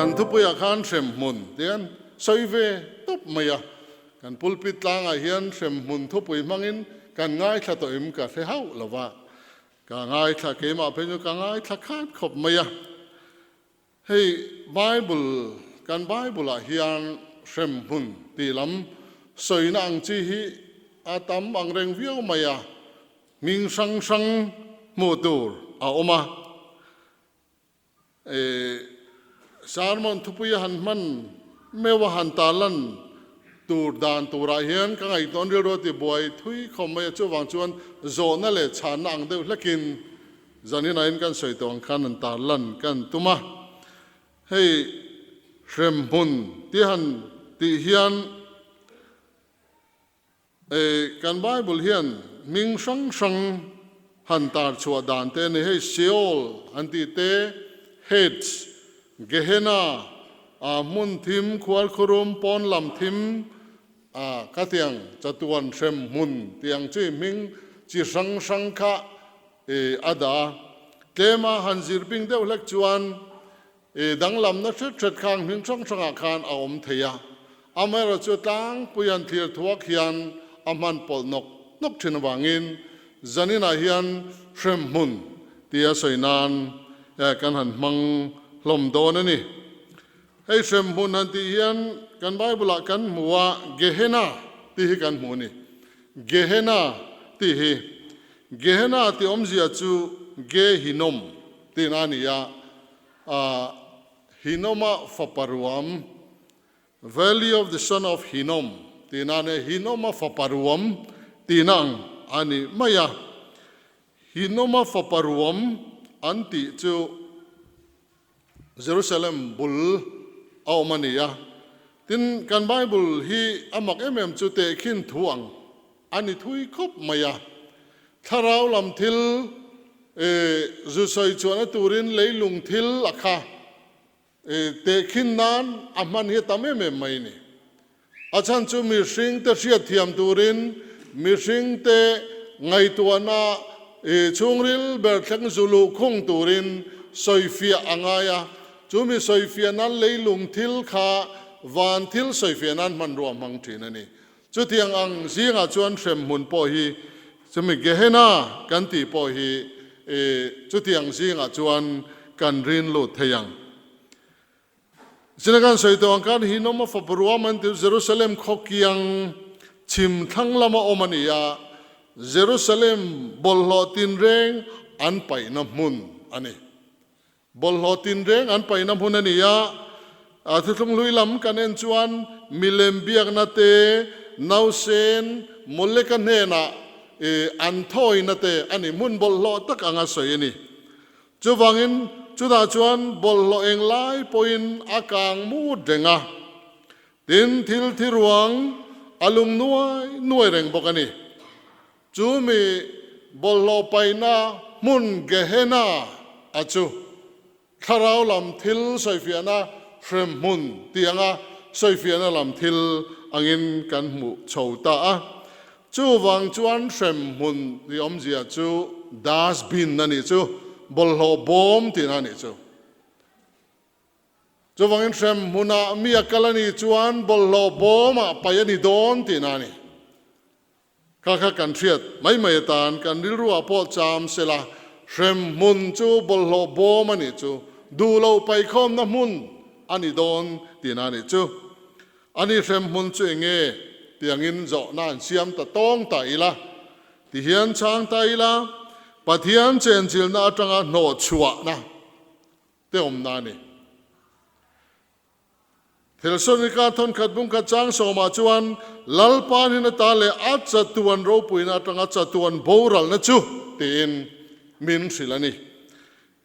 กันทุบยาขันเข็มมุนเดียนสอยเวตุบไม่ยากันปุลปิดลางอาเฮียนเข็มมุนทุบยมังอินกันง่ายถ้าตัวอิมกัดเท้าละว่ากันง่ายถ้าเกมาเป็นอยู่กันง่ายถ้าขาดขบไม่ยาให้ไบเบิลกันไบเบิลอาเฮียนเข็มมุนตีลำสอยนางจีฮีอาตมอังเรงวิวไม่ยามิงสังมูตูร์เอามาสารมันทุบยาหันมันไม่ว่าหันตาลันตูดดานตูราเฮียนก็ไงตอนเรียนรู้ที่บ่อยทุยเขาไม่จู่วางชวนโซนนั่นแหละชานังเดียวเล็กินจานี่นายกันสวยตัวขันตาลันกันตุมาให้เข็มหุ่นที่หันที่เฮียนกันไบเบิลเฮียนมิงสังหันตาชัวดานเตนี่ให้เซียลอันที่เตเฮดเกเฮนามุนทิมควรครุมปอนลำทิมกะเตียงจัตุวันเข็มมุนเตียงจีมิงจีสังคะอาดาเกมาหันจิรปิงเดียวเล็กจวนดังลำนักเชิดข้างมิงสังอาคารเอาอมเทียอามาเราจุดตั้งปุยันเทียทวกเฮียนอามันปอลนกชินวางินจันนินาเฮียนเข็มมุนเตียสวยนานกันหันมังลมโดนนี่ให้เข็มมุนหันตีเฮียนกันไบเบิลกันมัวเกเฮนาที่กันมูนี่เกเฮนาที่เกเฮนาที่อมเสียจูเกหินมที่นั่นนี่ยาหินมาฟปารุอัม Valley of the Son of Hinnom ที่นั่นหินมาฟปารุอัมที่นั่งอันนี้ไม่ยาหินมาฟปารุอัมอันที่จูเยรูซาเล็มบุลเอามานี่ยาทินกันไบเบิลฮีอามักจุเตขินทวงอันนี้ทุยคบไม่ยาถ้าเราลำทิลจุสอยจวนตูรินเลยลุงทิลล่ะค่ะเตขินนั้นอามันเฮตามไม่นี่อาจารย์จูมีสิ่งเตเสียเทียมตูรินมีสิ่งเตไงตัวน่าช่วงริลเบิร์ทังจุลูคงตูรินสอยเฟียอ่างายาจูมีสอยเฟียนั้นเลยลุงทิลค่ะวันทิลสอยเฟียนั้นมันรวมมังทีนั่นนี่จุดที่อังซีงาจวนเข็มมุนปอฮีจะมีเกเฮนากันตีปอฮีจุดที่อังซีงาจวนกันรินลุดเทียงฉะนั้นการสอยตัวอังการหินมาฝบรัวมันที่เยรูซาเล็มขกียงชิมทั้งละมาอมานียาเยรูซาเล็มบอลลอตินเร่งอันไปน้ำมุนอันนี้บอลลอตินเร่งอันไปน้ำมุนอันนี้ยาที่ต้องลุยลำกันเองจวนมิเลมเบียกนาเตนาวเซนมุลเลกันเฮนะอันทอยนาเตอันนี้มุนบอลลอตักอังอาศัยนี่จูวังอินจุดาจวนบอลลอเองไล่ปอยน์อากางมูดเดงะดินทิลทิรวงอลุงนัวเร่งบอกกันนี่จูมีบอลลอไปนามุนเกเฮนาอาจูข้าเราลำทิลใส่เฟียนาเข็มมุนเตียงใส่เฟียนาลำทิลอังอินกันหมู่โชตาจูวังจวนเข็มมุนที่อมเจียจูดัสบินนั่นนี่จูบอลโลบอมที่นั่นนี่จูวังอินเข็มมุนามีอาการนี่จวนบอลโลบอมไปยันนี่โดนที่นั่นนี่ข้ากันเทียดไม่ตานกันรู้ว่าพ่อจามเสละเข็มมุนจูบอลโลบอมนี่จูดูเราไปคอมน้ำมุนอันนี้โดนที่นั่นนี่จูอันนี้เข็มมุนจูเองเตียงอินเจาะนั่นเสียมตะต้องไตละที่เฮียนช้างไตละปะเทียนเจนจิลน่าจังอ่ะโนชัวนะเตียมนั่นนี่เทลโซนิกาทนขัดบุ้งขัดจ้างสมาจวนลัลปานินตาเลอัจจตวนรูปุยน่าจังอัจจตวนโบรัลนะจูตีนมินสิลนี่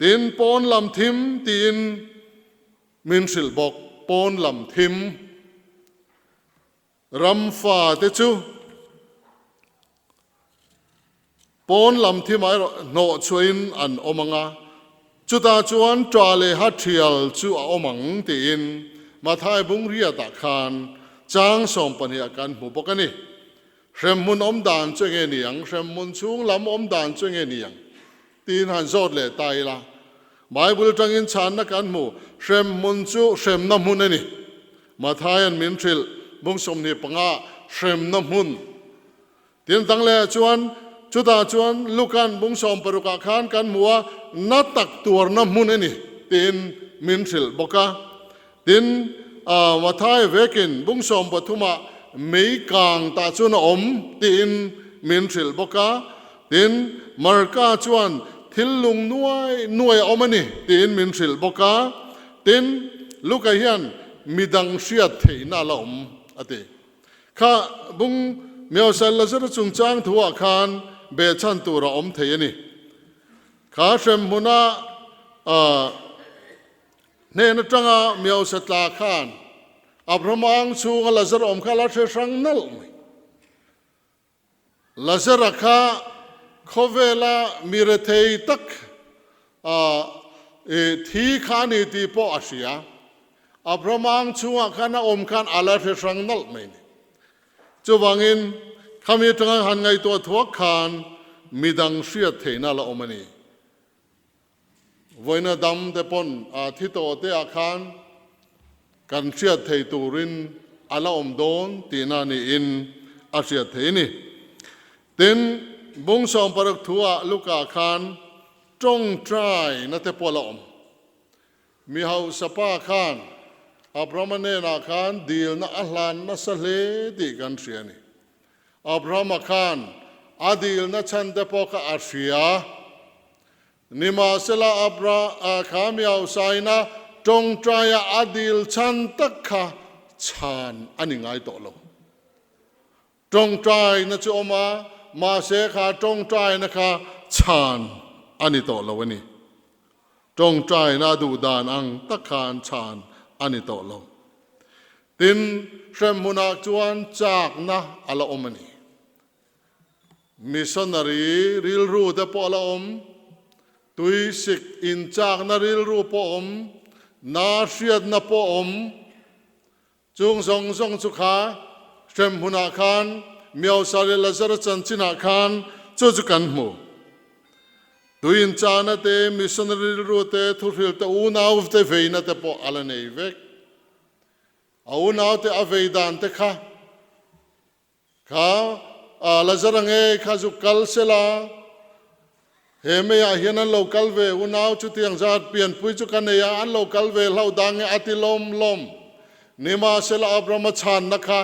ตีนปอนลำทิมตีนมินสิลบอกปอนลำทิมรัมฟ้าเตจูปอนลำทิมไอโนชวินอันอมังาจุดาจวนจวาเลฮัตเทียลจูอมังตีนมาทายบุงเรียตะคานจางส่งปัญญาการหมู่ปกันนี่เข็มมุนอมดานจงเงียงเข็มมุนชุงลำอมดานจงเงียงตีนหันโซดเลยตายละ ไบเบิลจังอินชานนักการหมู่เชมมุนจูเชมน้ำมุนนี่มาทายันมินทริลบุงสมนิปังอาเชมน้ำมุนเตียนตั้งเลจวนจุดาจวนลูกกันบุงสมปรุกาขานกันมัวนัดตักตัวน้ำมุนนี่เตียนมินทริลบอกว่าเตียนมาทายเวกินบุงสมปทุมาไม่กลางตาจวนอมเตียนมินทริลบอกว่าเตียนมาร์กาจวนทิลลุงหน่วยอมนี่เตียนมินทริลบอกว่าเตียนลูกเฮียนมีดังเสียดเทน่าละอมอติข้าบุงเมียวสันละจรจุงจางทัวคานเบชันตัวระอมเทนี่ข้าเชมมุนาเนนจังอาเมียวสัตลาคานอับรมังชูงละจรอมข้าละเชสังนัลละจรข้าโคเวลามีเรเทยตักทีขานีตีโปอาเซียอับรมังชูงข้านะอมข้านอาละเชสังนัลไม่จูวังอินขมิตรังหันไงตัวทวคานมีดังเสียเทน่าละอมนี่วันนั้นดำเตปนที่โตเตอาคานกันเสียเทตูรินอาละอมโดนตีนานีอินอาเสียเทนี่เต็นบุงสอมปรักทัวลูกอาคานจงใจนัเตปละอมมีเฮาสปาคานอับรามันเนนาคานดีลนะอัลลานนะสเลดีกันเสียนี่อับรามันคานอดีลนะชันเตปอกอาเซียนิมาเซลาอับราขามีเอาไซนะจงใจอดีลชันตะขะชานอันนี้ไงต่อลงจงใจนะจูมาเสขาจงใจนะคะชานอันนี้ต่อลงวันนี้จงใจนะดูดานอังตะขานชานอันนี้ต่อลงตินเชมมุนักจวนจากนะอัลอมนี่มิชชันนารีริลรูเตปอละอมตุยสิกอินจากนาริลรูปอมนาเชียดนาปอมจุงทรงสุขาเชมมุนักขันเมียวสาริลาจรจันจินักขันจุกันหมูตุยอินจานาเตมิชชันนารีรูเตทุริลเตอูนาวเตเวนัเตปออัลเนเวกอูนาวเตอเวดานเตค่ะลาจรังเอข้าจุกัลเซลาเฮเมียเฮียนันโลกัลเวอุนาวจุดยังจัดเปลี่ยนปุยจุกันเนียอันโลกัลเวเหล่าดังอติลมนิมาเซลาอับรามัชานนะคะ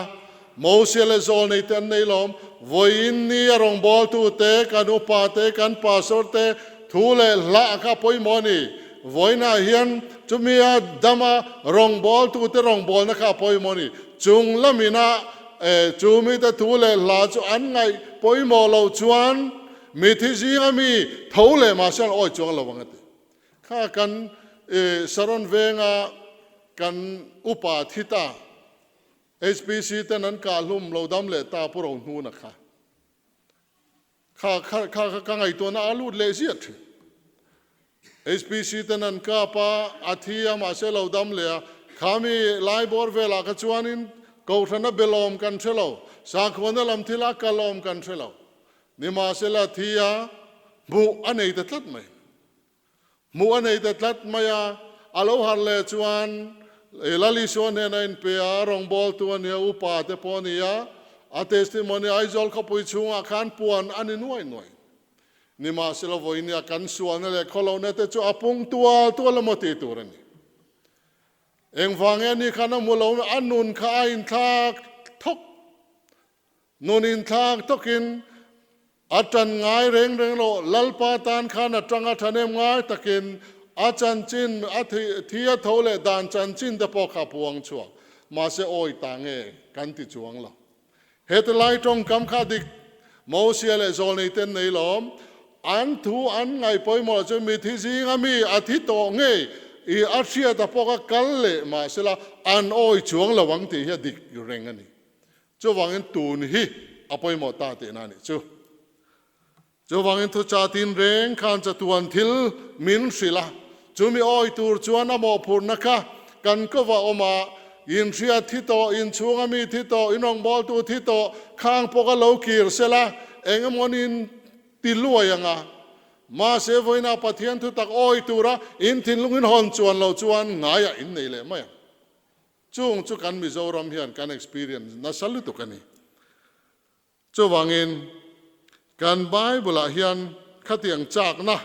โมเสเลโซนในเต็นในลมวินนี่รองบอลตูเตกันอุปาเตกันปาสอร์เตทูเลละข้าปอยมอนี่วินาเฮียนจุมีอาดามารองบอลตูเตรองบอลนะคะปอยมอนี่จุงละมินาจูมีแต่ทูเลลาจูอันไงปอยมอเราจวนมีที่จีงมีทูเลมาเชลโอ้ยจวงเราวังติข้ากันสรนเวงกันอุปาทิตาHPC แต่นั้นกาลุ่มเราดำเลตาพวกเราหนูนะคะข้าไงตัวน่าลูดเลเซียด HPC แต่นั้นกาปาอาทิยามาเชลเราดำเลข้ามีไลบอร์เวลากระชวนินกูทนะเบลอมกันเชลเราสักวันนั้นลำทิลากะลอมกันเชลเรานิมาเชลทิยามูอันไหนตัดลัดไหมมูอันไหนตัดลัดมายาอาโลฮัลเลชวนลาลิชวนเฮนันเปียรองบอลตัวเนียอุปาเตปอนียอาเทสติมอนีไอจอลขปุยชุงอาคารปวนอันนี้หน่วยนิมาเชลวอยนี่กันส่วนเลยเขาเราเนี่ยจะจูอาปุงตัวละมติตัวนี้เองฟังนี่ขณะมูลเราอันนุนข้าอินทักทกนุนอินทักทกินอาจารย์ง่ายเร่งโลลัลปาตานขณะจังอาจารย์ง่ายตะกินอาจารย์จินอาทิยาทเลดานจันจินตะปอกขับพวงชัวมาเสโอยต่างกันติจวงเราเหตุไลตรงคำขาดิกโมเสียเลโซนในเต้นในหลอมอันทูอันไงปอยหมดจะมีที่สิงมีอาทิตย์โตเงยอีอาเซียตะปอกกัลเลมาเสละอันโอยจวงระวังที่เฮดิกอยู่เร่งอันนี้จะวังอันตูนฮีอปอยหมดตาเตนันนี่จะวังอันทุจาตินเร่งขันจะตัวนทิลมินสิละจูมีอ้อยตูร์จวนอโมพูนนะคะกันก็ว่าออกมาอินเชียที่โตอินช่วงมีที่โตอินองบอลตูที่โตข้างพวกเรากีร์เสละเองมอนินติลวยยัง มาเสวยนาปะเทียนทุตักอ้อยตูระอินทินลุงอินหอนจวนเราจวนง่ายอินนี่เลยไม่จุงจุกันมิโซรัมเฮียนกัน experience น่าสลุตุกันนี่จูวังอินกันไบเบิลเฮียนขัดยังจากนะ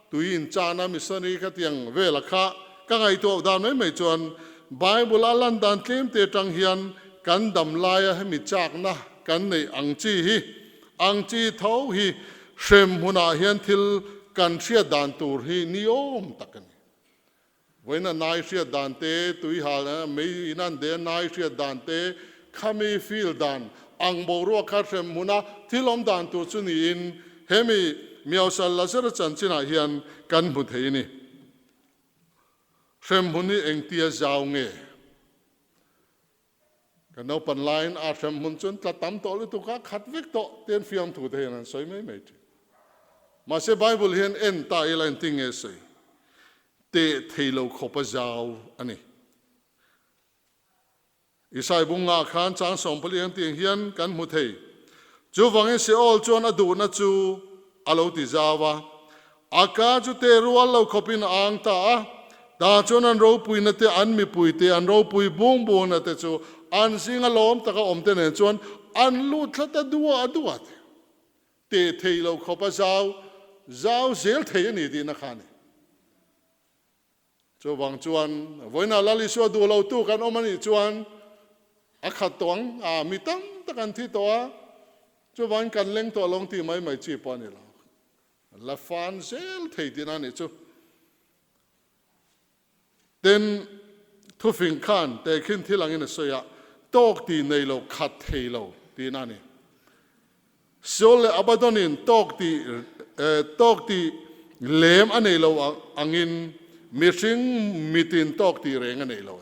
ตุยินจานามิสนีขัดยังเวลค่ะก็ไงตัวดานไม่จวนไบเบิลลันดานเต็มเตจังเฮียนกันดำลายให้มิจากนะกันในอังจีฮีอังจีเท้าฮีเชมหุนาเฮียนทิลกันเชียดานตูร์ฮีนิยมตักกันเว้นนายเชียดานเตตุยหาลไม่นั่นเดนนายเชียดานเตขามีฟิลดานอังโบรัวคาเชมหุนาที่ล้มดานตูร์ชุนีอินเฮมีมีเอาสัลลัสระจันจินาเฮียนกันบุตรนี่เชมหุนีเองเตียจาวเงกันเอาปันไลน์อาเชมหุนจนตะตั้มโตหรือตุกะขัดวิกโตเตียนฟิมถูเทียนสวยไม่มาเสไบเบิลเฮียนเอ็นตายไลน์ติงเอสเตะเทโลขบจาวอันนี้อิสายบุงงาขานจางสองพลียนติงเฮียนกันมุเทจูฟังเอเซออลจวนอดูนัจูอโลติจาวาอากาจูเตรัวเราขบินอ่างตาดาจวนอันเราปุยนัตเตอันมีปุยเตอันเราปุยบุงบุงนัตเตจูอันสิงอลอมตะกอมเตเนจวนอันลุดละตะดัวดัวเตะเทโลขบจาวเจ้าเซลเทียนี่ดีนะขันจวังจวนวันนั้นลลิชัวดูเราตู้กันอมันจวนอักขัดตวงมีตั้งตะกันที่ตัวจวันกันเล่งตัวลงที่ไม่จีบปานี่ละละฟันเซลเทียดีนั่นนี่จูเต็นทุฟิงขันแต่ขึ้นที่หลังนี่เสียตกตีในโลขัดเทโลดีนั่นนี่โซเลอับดอนินตกตีเลมอันนี้เราอังอินมิชิงมิตินตกตีเรงอันนี้เรา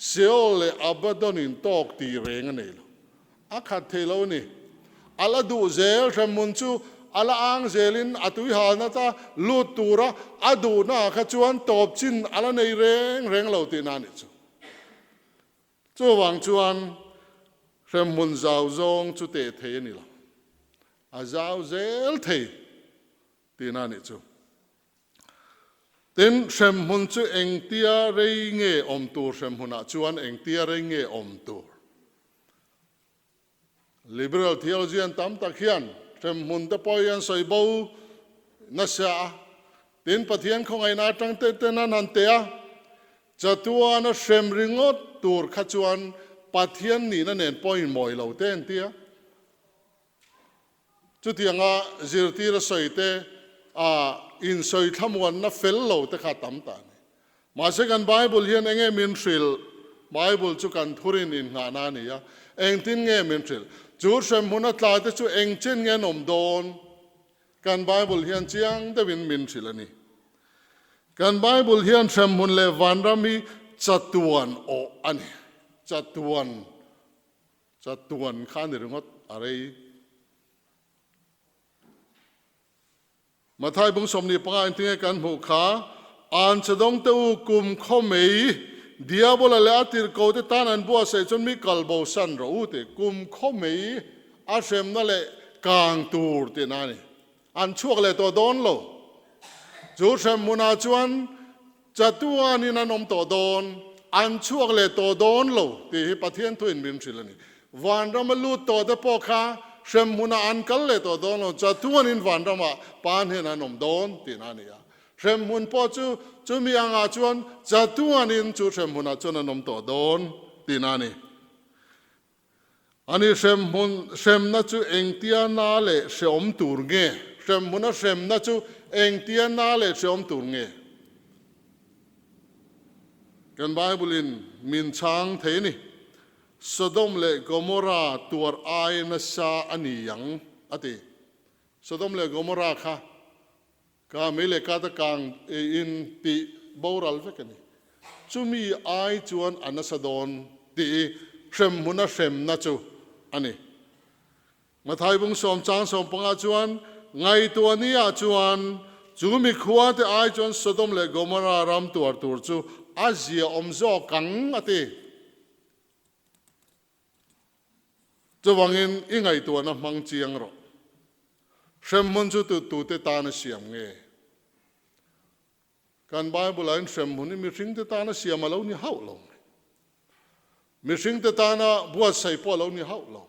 เสียวเลอับดอนินตกตีเรงอันนี้เราอาคัดเทเรานี่อาลาดูเซลเชมุนจูอาลาอังเซลินอัตุยหานาตาลูตูระอดูน่าขจวนตบจินอาลาในเรงเราตีนั่นนี่จูวังจวนเชมุนจาวจงจูเตเทนี่เราอาจาวเซลเทตีนั่นนี่จูเต็นเชมหุนจูเองเตียเรงอมตัวเชมหุนจวนเองเตียเรงอมตัว liberal theology อันตั้มตะเคียนเชมหุนตะปอยันใส่เบานัสยาเต็นปะเทียนของไอ้นาจังเตนันหันเตียจะตัวนั้นเชมริงอดตัวขจวนปะเทียนนี่นั่นเองปอยมอยเหล่าเต้นเตียจุดยังจิรตีระสอยเตอินสอยทำวันนับเฟลโลเตขาตั้มตานี่มาเสกันไบเบิลเฮียนเองมินสิลไบเบิลจุกันทุรินอินงานานี่ยะเองตินเงมินสิลจูเชมหุนตลาดจูเองเจนเงนอมโดนกันไบเบิลเฮียนเจียงเดวินมินสิลนี่กันไบเบิลเฮียนเชมหุนเลวันรามีจัตวันโออันนี้จัตวันข้านี่เรื่องอะไรมาไทยบุญสมนิปงานที่กันหูขาอ่านจะต้องเต้ากุมข้อมีเดียบละเลอติรโกติตานันบัวเสจนมีกลบสันรู้เตกุมข้อมีอาเซมนั่นแหละกางตูร์ตินานี่อันช่วงเลยตัวโดนโลจูเซมมุนาจวนจัตัวนี่นันอมตัวโดนอันช่วงเลยตัวโดนโลที่ปะเทียนทุนบินสิลนี่วันเรามาลู่ตัวเตปอคาเชมมุนาอันกัลเลตัวโดนจะตัวนินวันเรามาปานเห็นนมโดนตีนั่นนี่ยเชมมุนพอจูมีอังอาจวนจะตัวนินจูเชมมุนาจวนนมตัวโดนตีนั่นนี่อันนี้เชมนัจูเองตียนาเลเชอมตูร์เงเชมมุนาเชมนัจูเองตียนาเลเชอมตูร์เงกันไบเบิลินมินช้างเทนี่สโดมเลโกโมราตัวไอนัสซาอันนี้ยังอติสโดมเลโกโมราค่ะก็ไม่เลกาตะกางอินติบอรัลเฟกันนี่จูมีไอจวนอันนัสดอนตีเชมมุนาเชมนัจูอันนี้มาไทยบุงสมจางสมปังอาจวนไงตัวนี้อาจวนจูมีขวานที่ไอจวนสโดมเลโกโมรารำตัวจูอาเซียอมโซกังอติจะวังอินไงตัวนะมังเจียงหรอเ Hremhmun chu tu te ta na siam nge kan Bible in Hremhmun ni mi hring te ta na siam alo ni hau lo mi hring te ta na buat sai po lo ni hau lo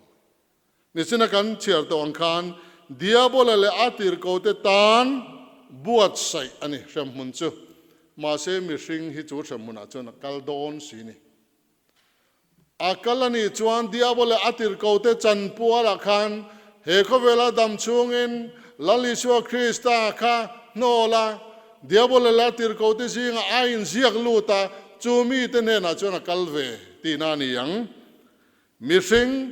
ni sina kan chiar to ang khan diabol le atir ko te tan buat sai ani Hremhmun chu ma se mi hring hi chu Hremhmun a chon kal don si ni akalani chuan diabol le atir ko te chan puala khan he ko vela dam chungin lali shua Krista kha nola diabol le atir ko te jinga ain ziak luta chumi te ne na chona kalve tina ni yang mi hring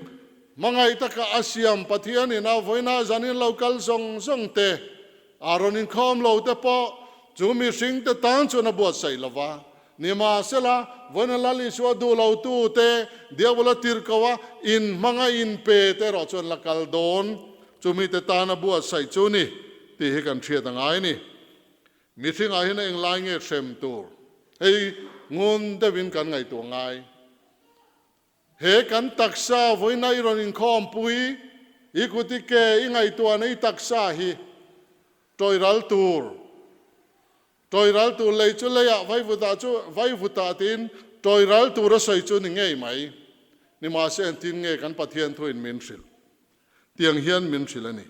mangai taka asiam pathian ina voina zanin local song te aronin khom lo te po chumi hring te tan chona buat sai lova nima sela voina lali shua du lo tu te diabol atir kawa in manga in pe te ro chon lakal don chumi te tan buat sai chuni ti hi kan thia tangai ni mi hring a hin eng lai nge sem tur hei ngun te win kan ngai tu ngai he kan taksa voina iron in khom pui ikuti ke ingai tu anei taksa hi toiral tur lei chu leya vai vuta tin toiral tur a sai chu ni ngei mai ni ma se tin nge kan pathian thuin min sil tiang hian min sil ani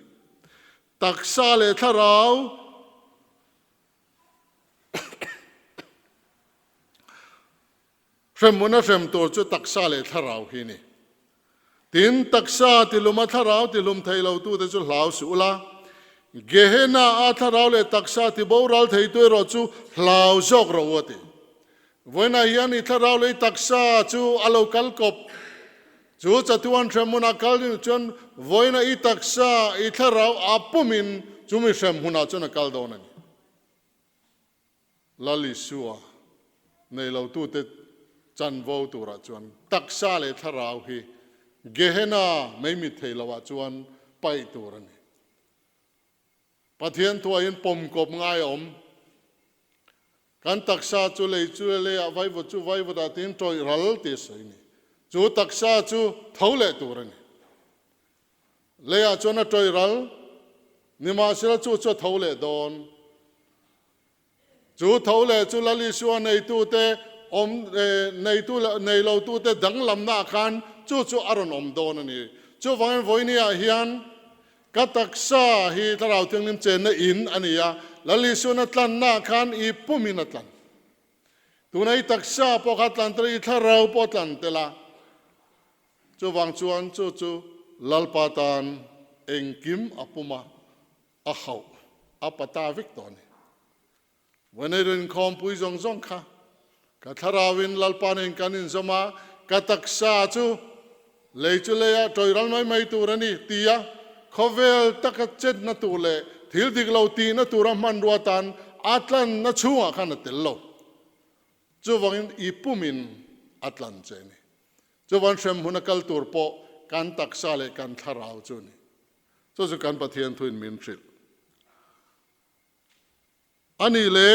taksa le tharau Hremhmun a hrem tur chu taksa le tharau hi ni tin taksa ti luma tharau ti lum thei lo tu te chu hlau su la Gehenna a tharau le taksa ti boral thei tu ro chu hlau jok ro ati voina hian I tharau le taksa chu alo kal kop chu chatuan Hremhmun a kal ni chon voina I taksa I tharau apumin chumi Hremhmun a chon a kal don ani lali suwa nei lo tu te chan vo tura chuan taksa le tharau hi Gehenna mai mi thei lawa chuan pai tur ani pathian thua in pom kop ngai om kan taksa chu le vai vu da tin troi ral te sai ni chu taksa chu thole tur ani le a chona troi ral nima sira chu thole don chu thole chu lali suan nei tu te om nei lo tu te dang lam na khan chu aron om don ani chu wang voini a hian ka taksa hi tharau thing nim chen na in ania lali suna tlan na khan I pumin atlan tunai taksa po khatlan tri tharau po tlan tela chu wang chuan chu lalpatan engkim apuma a hau apata victoni wanerin khom pui zong kha ka tharawin lalpanin kanin zoma ka taksa chu leichuleya toiral mai turani tia khovel takachet na tule thil diglo ti na tura manruatan atlan na chuwa khana tello chuwangin ipumin atlan cheni chuwan Hremhmun kal tur po kan taksa le kan tharau chuni chu kan pathian thuin min thil ani le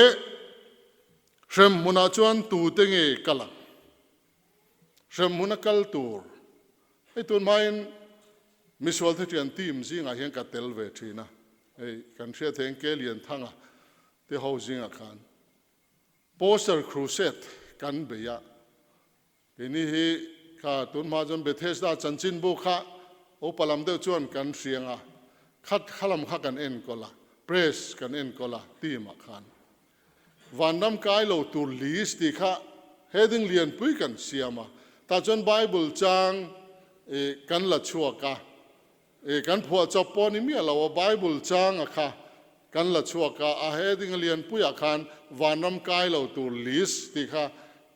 Hremhmun a chuan tu te nge kalang Hremhmun kal tur ai tun main miswal the tian tim zinga hian ka tel ve thina ei kan thria theng ke lian thanga te ho zinga khan poster crusade kan beya ini hi ka tun ma jon Bethesda chanchin bu kha o palam de chuan kan hrianga khat khalam kha kan en kola press kan en kola ti ma khan Vandam kai lo tur list ti kha heading lian pui kan siama ta chon Bible chang kan la chua ka kan phua chapo ni mi lo Bible chang a kha kan la chua ka a heading lian pui a khan vandam kai lo tur list ti kha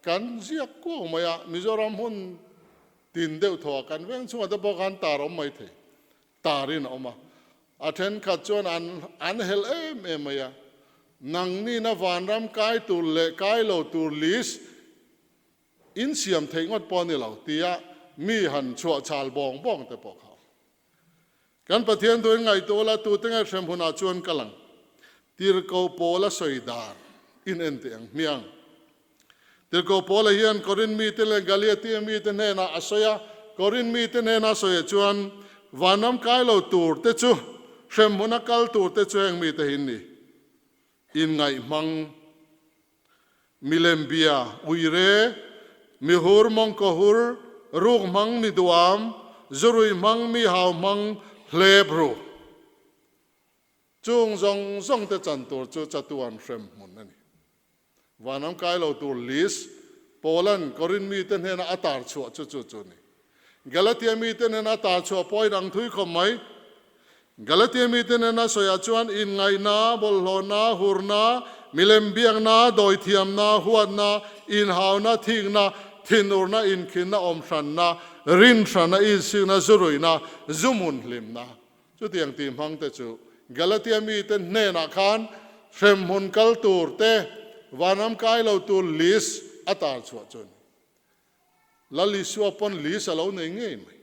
kan ziak ko maya Mizoram hun tin deu tho kan veng chunga te bo kan tarom mai the tarin oma athen kha chon an hel em maya nang ni na vanram kai tur le kai lo tur lis in siam theingot pon ni lo tia mi han chua chal bong te po kha kan pathian tu ngai to la tu te ngai Hremhmun a chuan kalang tir ko pola soidar in en te ang miang tir ko pola hian korin mi te le galiati mi te ne na asoya korin mi te ne na soya chuan vanram kai lo tur te chu Hremhmun a kal tur te chueng mi te hin ni in ngai mang milem bia uire mi hur mong ko hur ruk mang mi duam zurui mang mi hau mang hlebru chung zong te chan tur chu chatuan Hremhmun ani vanam kai lo tur lis Poland Korin mi ten hena atar chu ni Galatia mi ten hena atar chu poi dang thui khom mai Galatia mi ten hena soya chuan in ngai na bol ho na hur na milem biang na doi thiam na huat na in hau na thing na thinur na in khin na om hran na rin hran na in sing na zurui na zumun hlim na chu tiang tim hang te chu Galatia mi ten ne na khan Hremhmun kal tur te vanam kai lo tur lis atar chu chun lali suwa pon lis alo nei ngei mai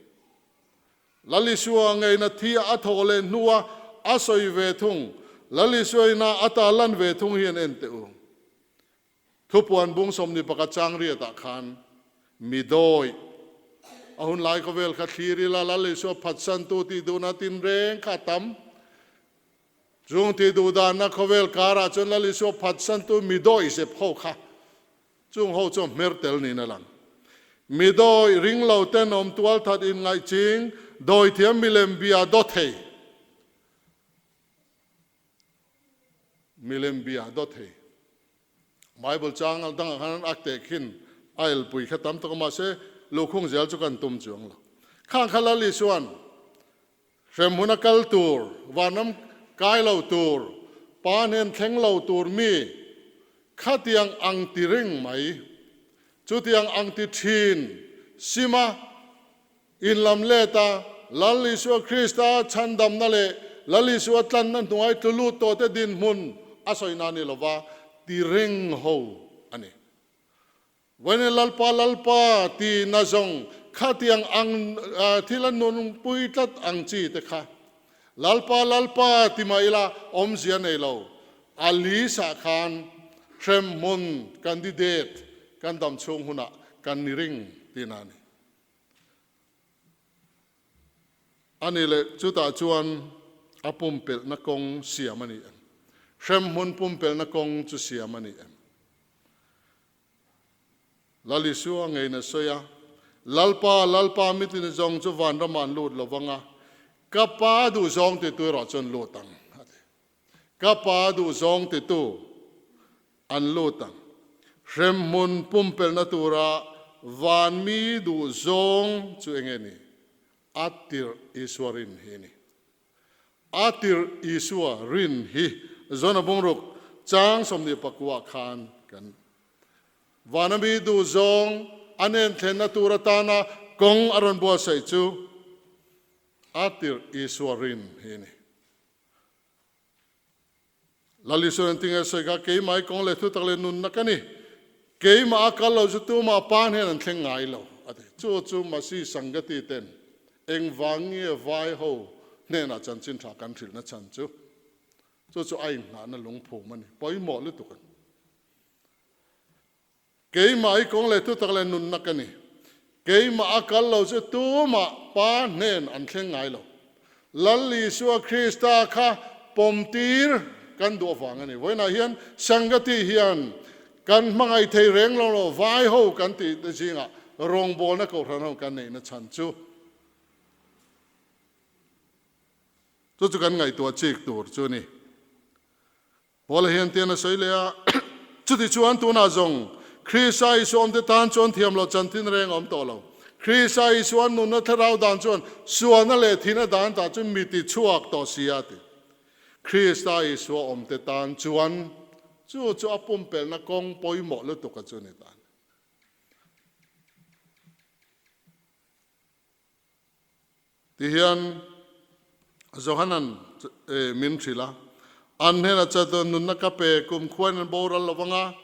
lali suwa ngei na thi a thole nuwa a soi ve thung lali suwa na atalan ve thung hian en te u thupuan bung som ni paka changri ta khan midoi ahun lai ko vel kha thiri la lali suwa phatsan tu ti du na tin reng kha tam Jung ti du dan na khovel kara chon lali suwa phatsan tu midoi se pho kha chung ho chom mertel ni na lang midoi ring lo ten om tual that in ngai ching doi thiam milem bia do thei milem bia do thei Bible chang al dang han akte khin ail pui khatam to ma se lukhung zel chu kan tum chung lo khang khalali suan Hremhmun a kal tur vanam kai lo tur panen thleng lo tur mi khatiang ang ti ring mai chu tiang ang ti thin sima in lam leta lali su Krista chandam na le lali su tlan na nuai tulu to te din mun asoi na ni lova ti ring ho ani when lalpa ti nazong khatiang ang thilan nun puitat ang chi te kha lalpa ti maila om zia nei lo ali sa khan Hremhmun candidate kan dam chung huna kan niring tinani anile chuta chuan apumpel na kong siamani Hremhmun pumpel na kong chu siamani lali suwa ngei na soya lalpa mitin zong chu van raman lut lovanga kapa du zong te tu ro chon lutang kapa du zong te tu an lutang Hremhmun pumpel na tura van mi du zong chu engeni atir iswarin hini atir iswarin hi zona bongruk chang somni pakwa khan kan vanami du zong anen thlen na tura tana kong aron bo sai chu atir iswarin hini lali suan tinga sai ga ke mai kong le thu tak le nun nakani ke ma akal lo tu ma pan hen an thleng ngai lo ate chu Masihi Sangati ten eng wangi vai ho ne na chan chin tha kan thil na chan chu ai na lung phu mani poi mo lu tu kan ke mai kong le thu tak le nun nakani ke ma akal lo tu ma pan hen an thleng ngai lo lalli su Krista kha pomtir kan do wangani voina hian Sangati hian kan mangai thei reng lo vai ho kan ti te jinga rong bol na ko ran ho kan nei na chan chu kan ngai to chik tur chu ni bol hian te na soilea chu ti chuan tu na zong Krista isom te tan chon thiam lo chan tin reng om to lo Krista isuan nu na tharau dan chon suan na le thina dan ta chu mi ti chuak to sia ti Krista isu om te tan chuan chu apumpel na kong poi mo lu tu ka chu ni tan ti hian Zohanan min thila an hena cha don nun na ka pe kum khwan boral lawanga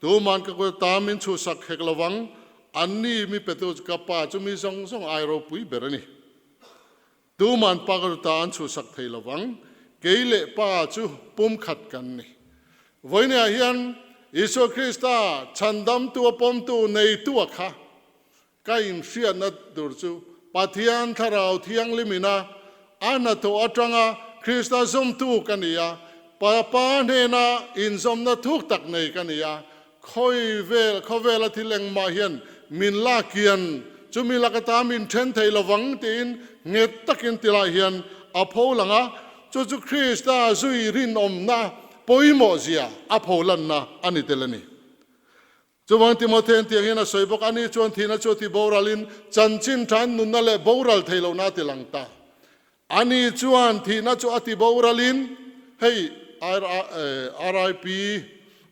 tu man ka ko ta min chu sak hek lawang anni mi petu ka pa chu mi song ai ro pui berani tu man pa ka ta an chu sak thei lawang keile pa chu pum khat kan ni voine hian Isu Krista chandam tu pom tu nei tu kha kain sian na dur chu pathian tharau thiang limina ana to atanga คริสต์สมทุกกันนี่ปาปาเนนะอินสมนะทุกตักในกันนี่คอยเวลที่เลงมาเฮียนมินลาเกียนจุมีลักตามินเทนไทยละวังตีนเงตักินติลาเฮียนอโพลังจุคริสต์ซุยรินอมนะปอยโมเซียอโพลันนะอันนี้เตลนี่จุวันที่มาเทนที่เห็นนะสวยบอกอันนี้จวนที่นะจวนที่บอรัลินจันจินทันนุนนั่นแหละบอรัลไทยเราหน้าติลังตาอันนี้จวนที่นะจวนที่บอรัลินเฮ้ยRIP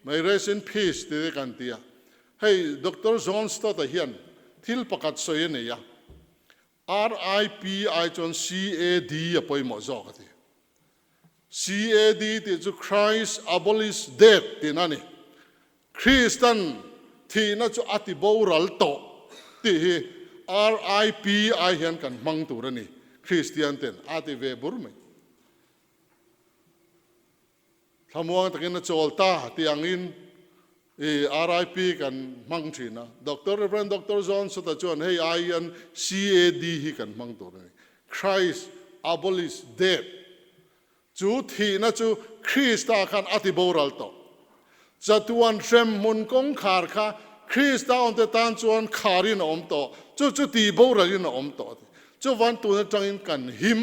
may rest in peace ที่เด็กันที่เฮ้ยดร.จอห์นสต์ตัวเฮียนทิลประกาศสวยเนี่ย RIP ไอจวน CAD อย่าไปหมดจอกที่ CAD ที่จุ Christ abolish death ที่นั่นนี่คริสเตียนที่น่าจะอธิบายรัลโตที่ RIP ไอเห็นกันมังตัวนี่คริสเตียนเต็นอธิเวบุร์มทำว่าตะกี้น่าจะอลตาที่อังอินRIP กันมังทีนะดร.จอห์นสุดท้ายจวนให้ไอเอ็น CAD ให้กันมังตัวนี่ Christ abolish death จุดที่น่าจะคริสต์กันอธิบายรัลโตจัตุวันเร็มมุนกงขาร์ค่ะคริสต์อันเตตันจวนขารินอมโตจุตีบรัลินอมโตจุวันตัวนั้นจังอินกันหิม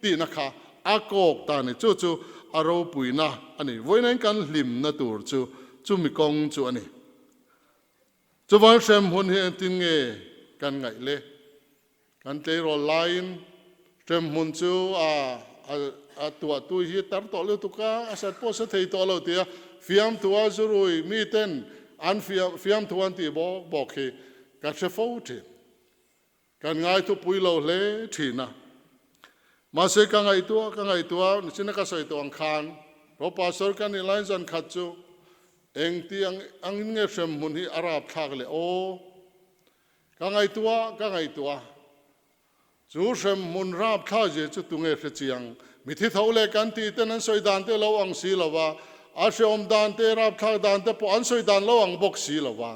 ตีนะคะอากอกตานี่จุอารมณ์ปุยนะอันนี้วันนั้นกันลิมนะตัวจุมีกงจุอันนี้จุวันเร็มมุนเห็นติงเงกันไงเลยกันเจอไลน์เร็มมุนจุตัวฮีตัดต่อเลยตุกะอาศัยพอสัตย์ต่อเลยที่ฟิมตัวจะรู้มีเต้นอันฟิมตัวที่บอกให้กันเชฟฟูทีกันง่ายทุกปุยเราเลยทีนะมาเสกกันง่ายตัวนี่สินักสายตัวอังคารเราพาสกันในไลน์จันขัดจูเองที่อังเงี้ยเสมุนที่อาราบทักเลยโอ้กันง่ายตัวจูเสมุนราบทักเจจุตุงเงี้ยเสียงมิที่เท่าเล็กกันที่เต้นนั้นสวยดานเตเราอังสีละว่าอาเชอมดานเตรับทักดานเตปอันสวยดานเราอังบกสีละว่า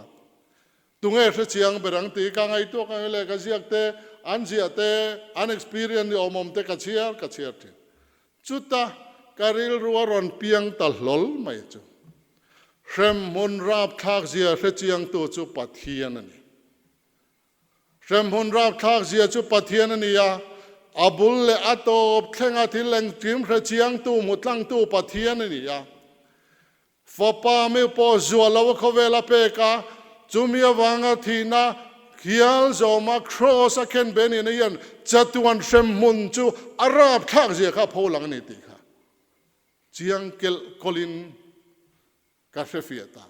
ตุงเอเสียงเบรังตีกังไอตัวกังเล็กกันเสียเตอันเสียเตอัน experience อมเตกัเชียร์ทีจุดตาการิลรัวรอนเปียงตัลลลไม่จูเร็มมุนรับทักเสียเสียงตัวจูปัทเฮียนนี่เร็มมุนรับทักเสียจูปัทเฮียนนี่ยาอับุลเลอโตบแข่งอาทิตย์แรงจิมเสียงตัวมุดลังตัวปัทเฮียนนี่ยาฟอปาไม่พอจัวลาวเขาเวลาเปกาจุมีวังอาทินะเขียลจอมาครอสเคนเบนี่นี่ยันจัตุวันเชมมุนจูอาราบทักเสียข้าพูลังนี่ติค่ะเจียงเกลโคลินกาเฟฟิตา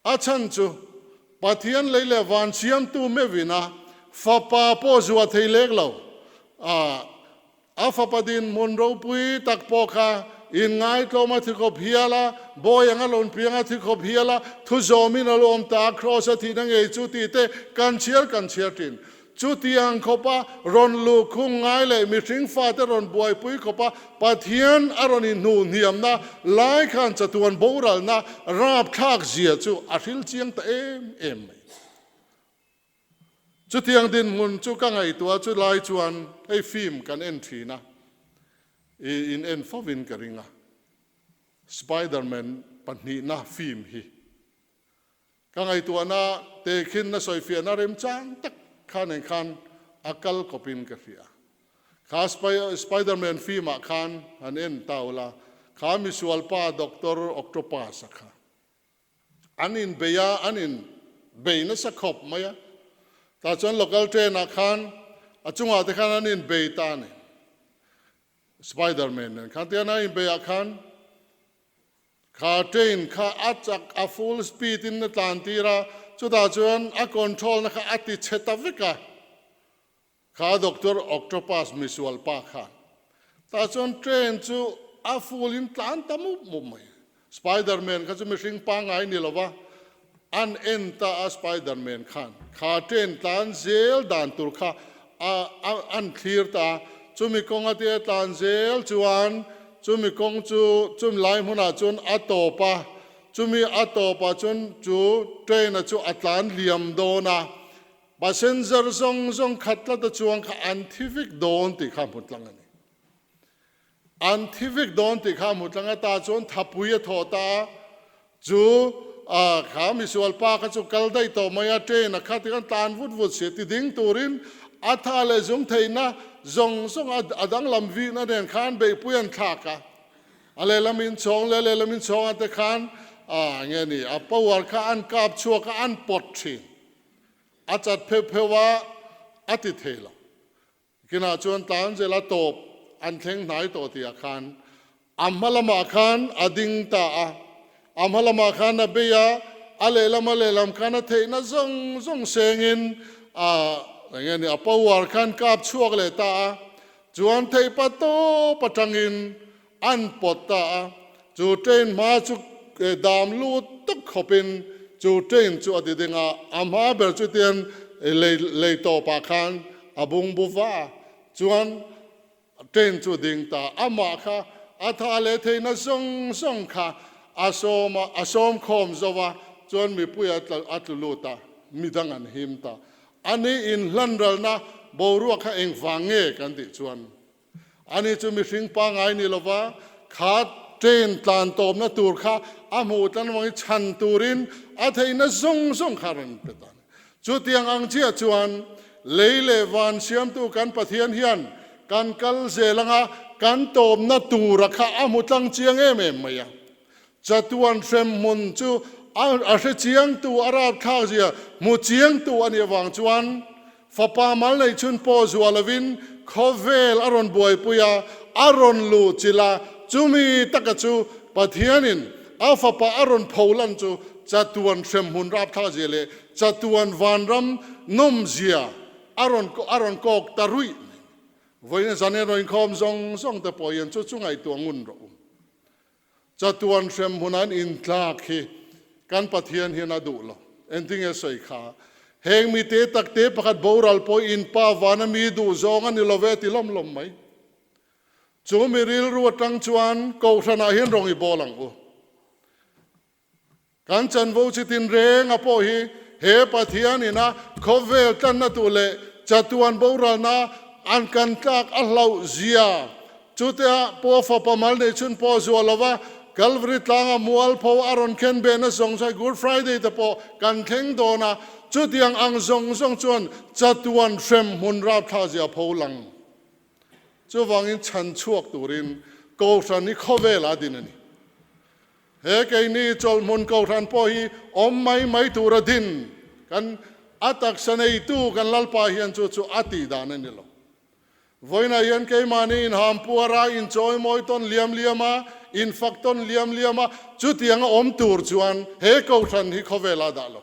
อาชันจูปัทเฮียนเลยเลวันเสียงตัวไม่วินะฟอปาพอจัวเทเล็กเราอาฟาปดินมุนรูปุยตักปอค่ะอินง่ายตัวมาที่ขบเฮียละบอยยังลงเพียงที่ขบเฮียละทุจอมินลมตาครอสที่นั่งจุดที่เตกันเชียร์ตินจุดที่ยังขบรอนลูกคุงง่ายเลยมีสิ่งฟ้าแต่รอนบอยปุยขบปัทเฮียนอารมณ์นูนเหียมนะไล่ขันจัตุวันโบราณนะราบทักเสียจูอาทิลเจียงตะเอ็มจุดที่ยังดินมุนจุกังไอตัวจุดไล่จวนให้ฟิล์มกันเอ็นทีนะin en favin karinga Spider-Man panni na film hi kangai tuana te khin na soifia na rem chang tak khan akal kopin ka fia khas Spider-Man film a khan an en taula kha misual pa doctor octopus kha anin beya anin beina sa khop maya ta chon local train a khan achunga te khan anin beita ne Spider-Man kan tiana in be akan ka train ka atchak a full speed in the tantira chuda chuan a control na ka ati chetavika ka doctor octopus misual pa kha ta chuan train chu a full in tantamu mumai Spider-Man ka chu mishing pa ngai ni lova an enta a Spider-Man khan ka train tan zel dan tur kha an clear ta chumi kong ati tanzel chuan chumi kong chum lai huna chun atopa chumi atopa chun chu train chu atlan liam dona passenger zong khatla ta chuang kha antific don ti kha mutlang ani อันที่วิกโดนติข้ามุดลังตาจนทับปุยทอตาจูขามิสวลปากจูกัลได้ต่อมายาเจนะข้าที่กันตานวุดเสียติดิ้งตูรินอัฐาเลจงเทนะจงอดังลำวีนะเดินขานเบยปุยันทากะอะไรละมินชงเลยละมินชงอันตะขานเงี้ยนี่ปวารข้าอันกาบชัวข้าอันปดชีอาจัดเพว่าอติเทลกินาจวนตานเจลาตบอันเทงไหนตัวที่อาคารอัมพลมาคานอดิงตาอัมพลมาคานนบียาอะไรละมาเลลำคานเทนะจงเสียงินอย่างเงี้ยนี่ปวารคานกาบชัวกเลยตาจวนเทปโตปะจังอินอันปดตาจูเจนมาจุดามลูตุกขบินจูเจนจูอดีดิงอัมฮาเบอร์จูเตียนเลยโตปาคานอบุงบุฟาจวนเจนจูดิงตาอามาค่ะอาทาเลเทนะซงค่ะอาสมคอมจวะจวนมีปุยอัตลูตามีดังอันหิมตาอันนี้อินลันรัลนะบรัวข้าเองฟังเงกันติจวนอันนี้จะมีสิ่งปังไงนี่ละวะขาดเจนตานตบนะตูร์ข้าอามูตันวังชันตูรินอาเทนะซงคารันเปตันจุดยังอังเจียจวนเลวันเสียมตูกันปะเทียนเฮียนกันกัลเซลังะกันตบนะตูร์ข้าอามูตังเจียงเอเมมยาจัตวันเซมมุนจูอาเสเจียงตูอาราบข้าวเจียมูเจียงตูอันนี้วังจวนฟ้าป่ามันเลยชุนโปจวลวินขเวลอารอนบวยปุยาอารอนลูจิลาจูมีตะกจูปะเทียนินอาฟ้าป่าอารอนพาวลันจูจัตวันเซมมุนราบข้าวเจียเลจัตวันวันรำนมเจียอารอนกอกตารุยวันนี้จันเนรอยคอมซงแต่ปอยันจุงไอตัวงุนเราจัตวันเซมมุนันอินทลาคีกันปะเทียนเฮียนาดูละเอ็นติ้งเอสไอขาเฮงมีเตตักเตปะขัดบอรัลปออินป้าวานามีดูจงอันนิลเวติลมไหมจูมีริลรัวตังจวนกูชนะเฮียนรองอีบอลังโอกันจันวูจิตินเรงอปอฮีเฮปะเทียนี่นะขเวลตันนาตุเลจัตวันบอรัลนะอันกันตักอัลลาวเซียจุดเตะปอฟปะมัลเนชุนปอจวลวะกัลวริตลางมัวลพออารอนเคนเบนสงสัยกูดฟรายเดย์ตะปอกันเข่งโดนะจุดยังอังซงจวนจัตวันเฟมมุนราบท่าเสียพอลังจูวังอินชันชวกตูรินกูสันนี่ข้อเวลาดินนี่เฮกไอนี่จอลมุนกูสันปอฮีอมไม่ตูระดินกันอัตักสนัยตูกันลัลปาฮีอันจูอัติดานันนี่หรอวันนี้ยันเกยมานี่อินหามปัวราอินจอยมอยต้นเลียมมาอินฟักต้นเลียมมาจุดยังอมตูร์จวนเฮกูสันที่ข้อเวลาดาล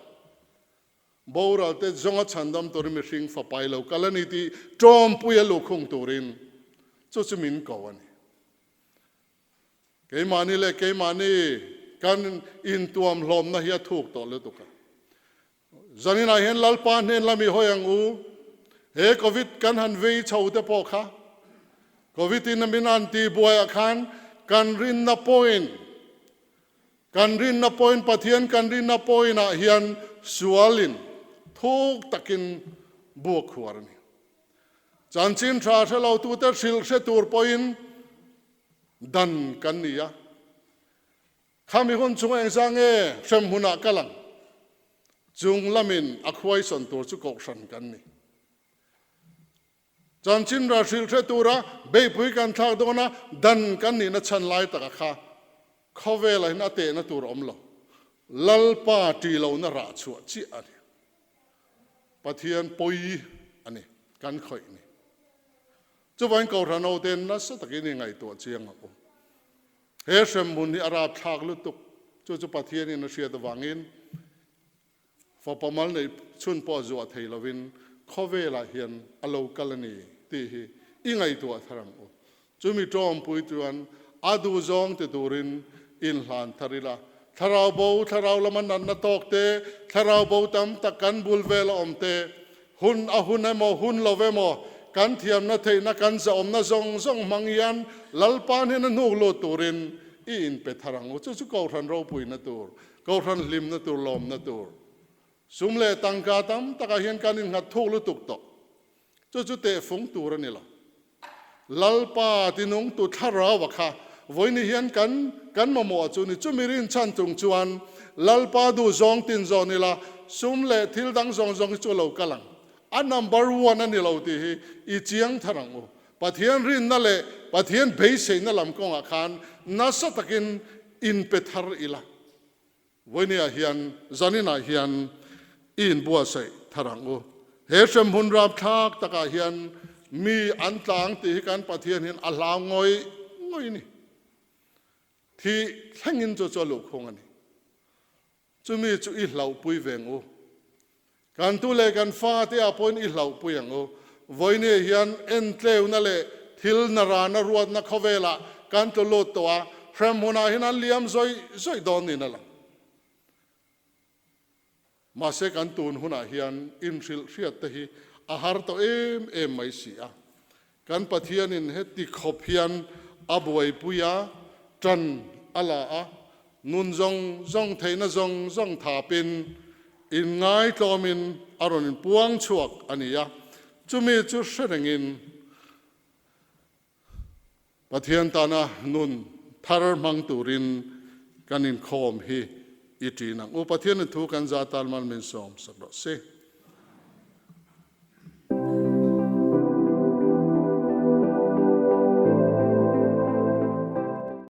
บอรัลเตจงชันดำตัวริมิสิงฟ้าไปแล้วกัลนิติจอมปุยลูกคงตูรินจุดมินกวันเกยมานี่กันอินตัวมลมนะเฮียถูกต่อเลยตุกะจันนี่นายเห็นลัลปานเห็นลามีหอยังอูเฮโควิดกันหันเวชาวเตปอกะโควิดอินมินันตีบวยอาคารกันรินนาปอยน์ปะเทียนกันรินนาปอยน์นะเฮียนสวาลินทุกตะกินบวกขวารนี่จันจินทราเชลเอาตัวเตชิลเชตูร์ปอยน์ดันกันนี่ยะข้ามีคนจงเองสังเอเชมหุนักลังจุงลามินอควายสันตัวจุกอกสันกันนี่จันจินราชิลเชตูระเบยปุยกันทากโดนะดันกันนี่นะชันไล่ตะกะข้าเขาเวลัยนะเตนะตูรอมละลัลปาตีเรานะราชัวจีอันนี้ปะเทียนปุยอันนี้กันข่อยนี่จะวันเก่าทันเอาเต็นนะสักกินยังไงตัวเชียงอ่ะเฮเชมบุญที่อาราบทากลุตุกจะปะเทียนนี่นะเชียตะวังอินฟอปมัลในชุนปอจัวไทยลวินเขาเวลาเฮียนอโลกัลนีตีฮียังไงตัวทรังอ่ะจะมีจอมปุยตัวนอาดูจงติตูรินอินหลานทาริลาทาราวบูทาราวละมันนันนตอกเตทาราวบูตำตะกันบุลเวลอมเตหุ่นหุ่นไอโมหุ่นลเวโมกันเทียมนะเทนะกันจะอมนะซงมังยันลัลปานเฮนะนูโลตูรินอินเปทารังจุกเอาทันเราปุยนะตูร์กเอาทันลิมนะตูร์ลมนะตูร์สุมเลตังกาตัมตะกะเฮียนกันอินหัดทุกลุตุกตอกจุเตฟงตูรนี่ละ ลัลปาตินุงตุทาราวะค่ะวันนี้เห็นกันมาหมดจุนี่จุมิรินชันตรงจวนลัลปาดูจงตินจงนี่ละซุมเล่ทิลดังจงจุลาวกลังอัน number 1นั่นนี่เราที่อีเจียงทารังโอปะเทียนรินนั่นแหละปะเทียนเบสนั่นลำกงอาคารนัสตะกินอินเปทาร์อีละวันนี้เฮียนจันนี่นะเฮียนอินบัวใส่ทารังโอเฮชมหุนรับทักตะกาเฮียนมีอันต่างที่การปะเทียนเห็นอัลลาวงอยนี่ที่แข่งอินจะลูกคงอันนี้จะมีจุอีเหล่าปุยเวงโอการตุเลกันฟ้าที่อาปนอีเหล่าปุยอย่างโอวันนี้เฮียนเอ็นเทวนั่นแหละทิลนารานรวดนักขเวลาการตุลตัวเรมหุนาเห็นอันเลี้ยมซอยดอนนี่นั่นแหละมาเสกันตูนหุนาเฮียนอินสิลเสียตหีอาหารตัวเอ็มไม่เสียการปะเทียนินเฮติขบเฮียนอับวยปุยาจันอลานุนจงเทนจงถาเป็นอินง่ายตัวมินอารมณ์ปวงชวกอันนี้จุมีจุเสดงินปะเทียนตานะนุนทาร์มังตูรินกันอินโคมฮีอิจีนังอุปะเทียนถูกกันจาตาลมันมินสอมสักดอกเซ